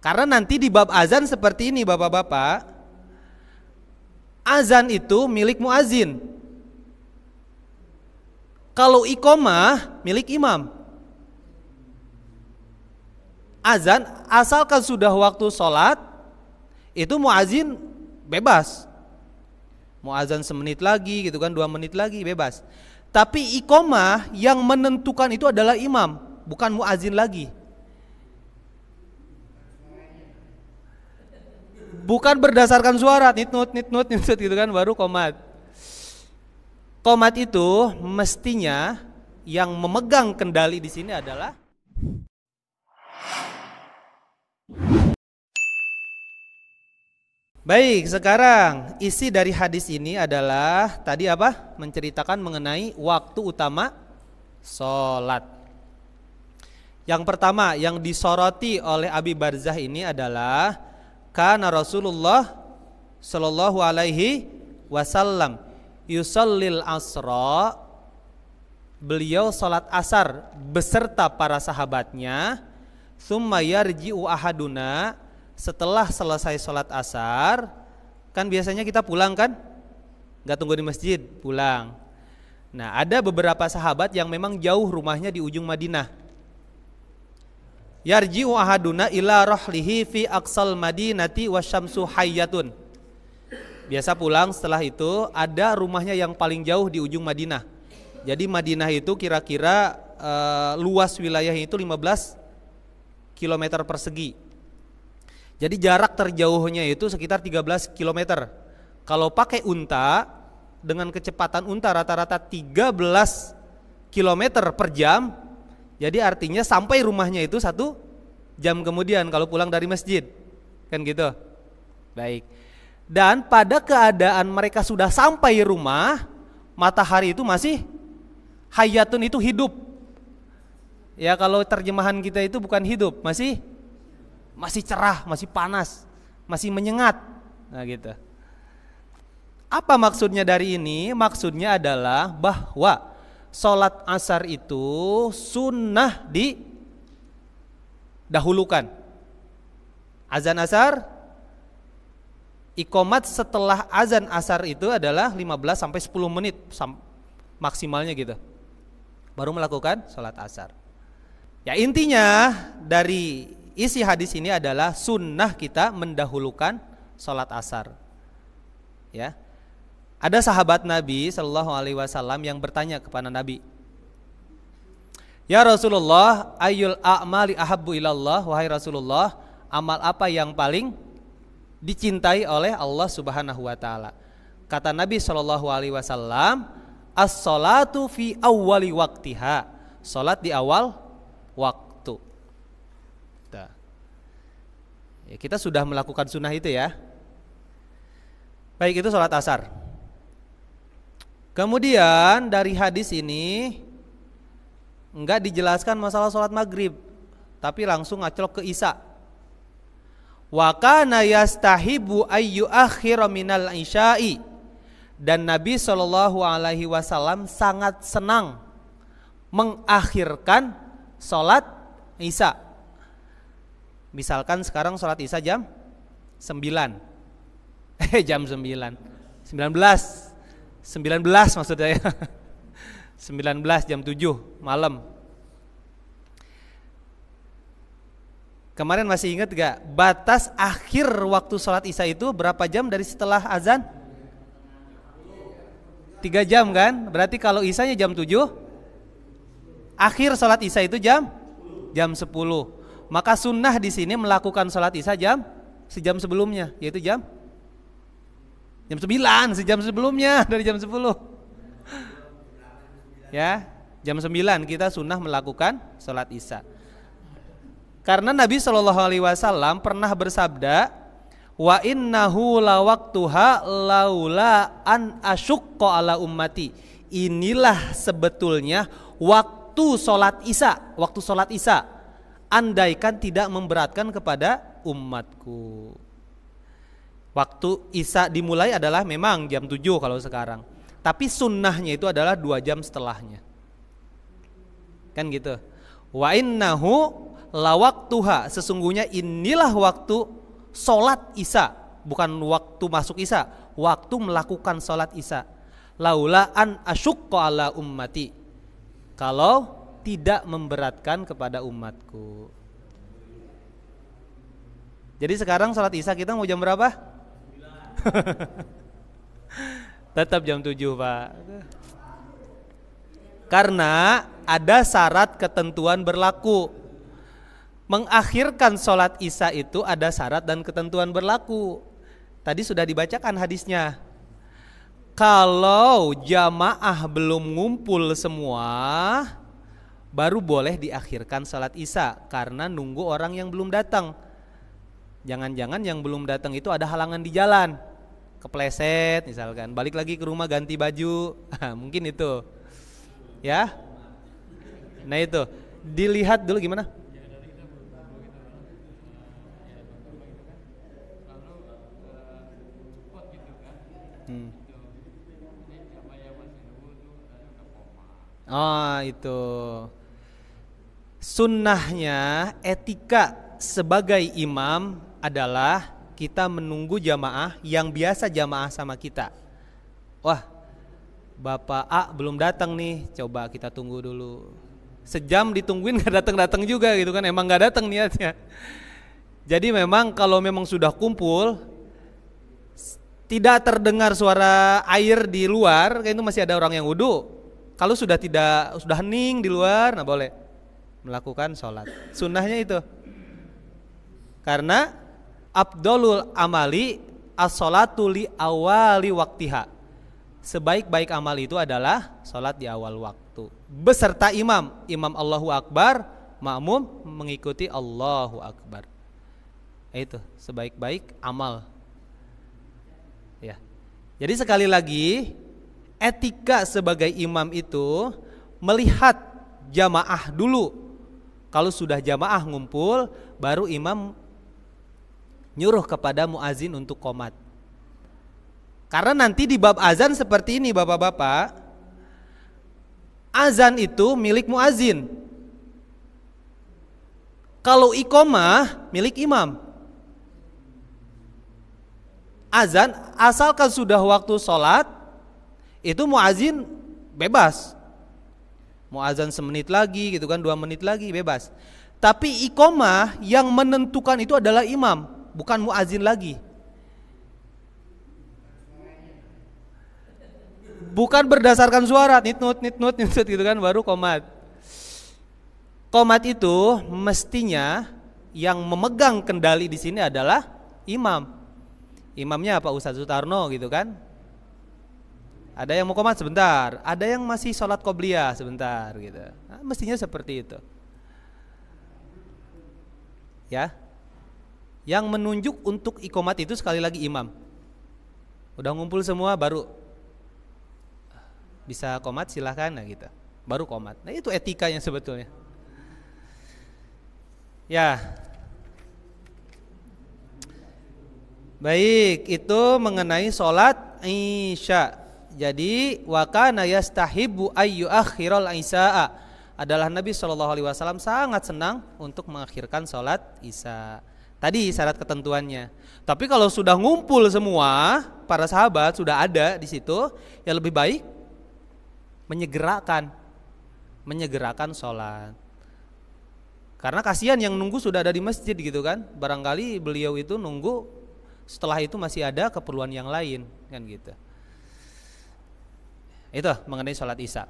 Karena nanti di bab azan seperti ini bapak-bapak, azan itu milik muazin. Kalau iqomah milik imam. Azan asalkan sudah waktu sholat, itu muazin bebas. Mau azan semenit lagi gitu kan, 2 menit lagi bebas. Tapi iqomah yang menentukan itu adalah imam, bukan muazin lagi. Bukan berdasarkan suara nitnut gitu kan baru qomat. Qomat itu mestinya yang memegang kendali di sini adalah baik. Sekarang isi dari hadis ini adalah tadi apa? Menceritakan mengenai waktu utama sholat. Yang pertama yang disoroti oleh Abi Barzah ini adalah kana Rasulullah sallallahu alaihi wasallam yusallil asra, beliau salat asar beserta para sahabatnya, tsumma yarji'u ahaduna, setelah selesai salat asar kan biasanya kita pulang kan, nggak tunggu di masjid, pulang. Nah ada beberapa sahabat yang memang jauh rumahnya di ujung Madinah. Yarji'u ahaduna ila rahlihi fi aqsal madinati wasyamsu hayyatun. Biasa pulang setelah itu ada rumahnya yang paling jauh di ujung Madinah. Jadi Madinah itu kira-kira luas wilayahnya itu 15 km persegi. Jadi jarak terjauhnya itu sekitar 13 km. Kalau pakai unta dengan kecepatan unta rata-rata 13 km per jam, jadi artinya sampai rumahnya itu 1 jam kemudian kalau pulang dari masjid. Kan gitu. Baik. Dan pada keadaan mereka sudah sampai rumah, matahari itu masih hayatun, itu hidup. Ya kalau terjemahan kita itu bukan hidup, masih cerah, masih panas, masih menyengat. Nah gitu. Apa maksudnya dari ini? Maksudnya adalah bahwa sholat asar itu sunnah didahulukan. Azan asar, iqomat setelah azan asar itu adalah 15 sampai 10 menit maksimalnya gitu, baru melakukan sholat asar. Ya intinya dari isi hadis ini adalah sunnah kita mendahulukan sholat asar. Ya. Ada sahabat Nabi Shallallahu Alaihi Wasallam yang bertanya kepada Nabi, ya Rasulullah, ayyul a'mali ahabbu ilallah, wahai Rasulullah, amal apa yang paling dicintai oleh Allah Subhanahu Wa Taala? Kata Nabi Shallallahu Alaihi Wasallam, as-salatu fi awwali waktiha, salat di awal waktu. Ya, kita sudah melakukan sunnah itu ya. Baik, itu salat asar. Kemudian dari hadis ini enggak dijelaskan masalah sholat maghrib, tapi langsung ngaclok ke isya. Wa kana yastahibu ayyu akhira minal isya'i, dan Nabi Shallallahu Alaihi Wasallam sangat senang mengakhirkan sholat isya. Misalkan sekarang sholat isya jam 9 jam 19 maksudnya ya. 19 jam 7 malam. Kemarin masih ingat gak batas akhir waktu sholat isya itu berapa jam dari setelah azan? 3 jam kan? Berarti kalau isyanya jam 7, akhir sholat isya itu jam 10. Maka sunnah di sini melakukan sholat isya sejam sebelumnya, yaitu jam 9, sejam sebelumnya dari jam 10. Ya, jam 9 kita sunnah melakukan sholat isya. Karena Nabi Shallallahu Alaihi Wasallam pernah bersabda, wa innahu lawaktuha laula an asyukqa ala ummati. Inilah sebetulnya waktu sholat isya, andaikan tidak memberatkan kepada umatku. Waktu isya dimulai adalah memang jam 7 kalau sekarang, tapi sunnahnya itu adalah 2 jam setelahnya. Kan gitu. Wa innahu lawaktuha, sesungguhnya inilah waktu sholat isya, bukan waktu masuk isya, waktu melakukan sholat isya. Laula an asyukko ala ummati, kalau tidak memberatkan kepada umatku. Jadi sekarang sholat isya kita mau jam berapa? Tetap jam 7 Pak. Karena ada syarat ketentuan berlaku. Mengakhirkan sholat isya itu ada syarat dan ketentuan berlaku. Tadi sudah dibacakan hadisnya. Kalau jamaah belum ngumpul semua, baru boleh diakhirkan sholat isya karena nunggu orang yang belum datang. Jangan-jangan yang belum datang itu ada halangan di jalan, kepleset misalkan, balik lagi ke rumah ganti baju, mungkin itu, ya. Nah itu dilihat dulu gimana. Oh itu sunnahnya, etika sebagai imam adalah kita menunggu jamaah yang biasa jamaah sama kita. Wah, Bapak A belum datang nih, coba kita tunggu dulu. Sejam ditungguin gak datang-datang juga gitu kan, emang gak datang niatnya. Jadi memang kalau memang sudah kumpul, tidak terdengar suara air di luar, kayak itu masih ada orang yang wudu. Kalau sudah hening di luar, nah boleh melakukan sholat. Sunnahnya itu. Karena afdolul amali as-sholatu li awali waktiha. Sebaik-baik amal itu adalah sholat di awal waktu beserta imam. Imam Allahu Akbar, makmum mengikuti Allahu Akbar. Itu sebaik-baik amal. Ya. Jadi sekali lagi, etika sebagai imam itu melihat jamaah dulu. Kalau sudah jamaah ngumpul, baru imam nyuruh kepada muazin untuk qomat. Karena nanti di bab azan seperti ini bapak-bapak, azan itu milik muazin. Kalau iqomah milik imam. Azan asalkan sudah waktu sholat, itu muazin bebas. Mau azan semenit lagi gitu kan, 2 menit lagi bebas. Tapi iqomah yang menentukan itu adalah imam, bukan muazin lagi. Bukan berdasarkan suara nitnut gitu kan baru qomat. Qomat itu mestinya yang memegang kendali di sini adalah imam. Imamnya Pak Ustadz Sutarno gitu kan. Ada yang mau qomat sebentar, ada yang masih sholat qobliyah sebentar gitu. Nah, mestinya seperti itu. Ya. Yang menunjuk untuk iqomat itu sekali lagi imam. Udah ngumpul semua baru bisa qomat silahkan, nah gitu. Baru qomat. Nah itu etikanya sebetulnya. Ya. Baik, itu mengenai sholat isya. Jadi wa kana yastahibu ayyu akhiral isya, adalah Nabi SAW sangat senang untuk mengakhirkan sholat isya. Tadi syarat ketentuannya. Tapi kalau sudah ngumpul semua para sahabat sudah ada di situ, ya lebih baik menyegerakan sholat. Karena kasihan yang nunggu sudah ada di masjid gitu kan. Barangkali beliau itu nunggu, setelah itu masih ada keperluan yang lain kan gitu. Itu mengenai sholat isya.